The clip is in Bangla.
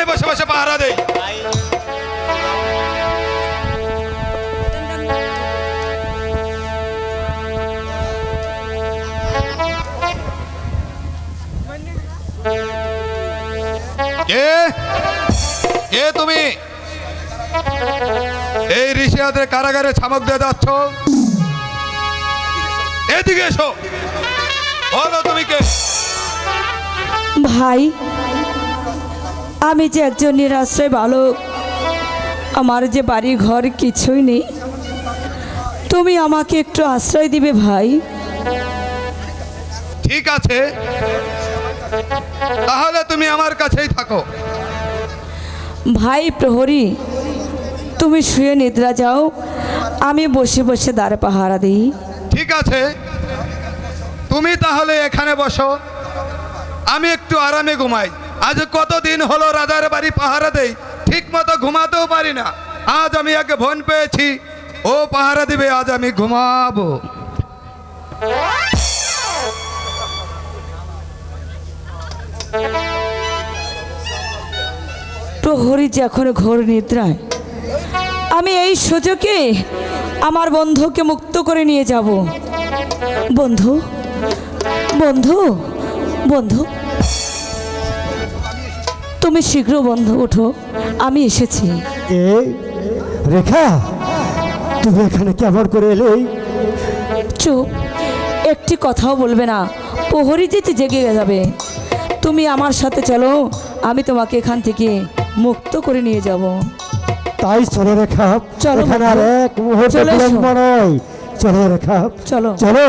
এখানে বসে বসে পাহারা দেই। কে কে তুমি? এই ঋষিয়াদের কারাগারে ছামক দিয়ে যাচ্ছ? এদিকে এসো, বলো তুমি কে? ভাই, আমি যে একজন নিরাশ্রয় বালক, আমার যে বাড়ি ঘর কিছুই নেই, তুমি আমাকে একটু আশ্রয় দিবে ভাই? ঠিক আছে, তাহলে তুমি আমার কাছেই থাকো। ভাই প্রহরী, তুমি শুয়ে নিদ্রা যাও, আমি বসে বসে দ্বার পাহারা দিই। ঠিক আছে, তুমি তাহলে এখানে বসো, আমি একটু আরামে ঘুমাই। আজ কতদিন হলো রাজার বাড়ি পাহারা দেই, ঠিক মতো ঘুমাতেও পারি না। আজ আমি আগে ফোন পেয়েছি, ও পাহারা দিবে, আজ আমি ঘুমাবো। প্রহরী যে এখন ঘোর নিদ্রায়, আমি এই সুযোগে আমার বন্ধুকে মুক্ত করে নিয়ে যাব। বন্ধু, বন্ধু, বন্ধু, তুমি শীঘ্র বন্ধু ওঠো, আমি এসেছি। এই রেখা, তুমি এখানে কেমন করে এলে? চুপ, একটি কথাও বলবে না, প্রহরী যে জেগে যাবে। তুমি আমার সাথে চলো, আমি তোমাকে এখান থেকে মুক্ত করে নিয়ে যাব। তাই চলো রেখা, চলো এখানে আর বন্ধু, এক মুহূর্ত চলে এসো। বিলম্ব নয়। চলো রেখা, চলো। চলো।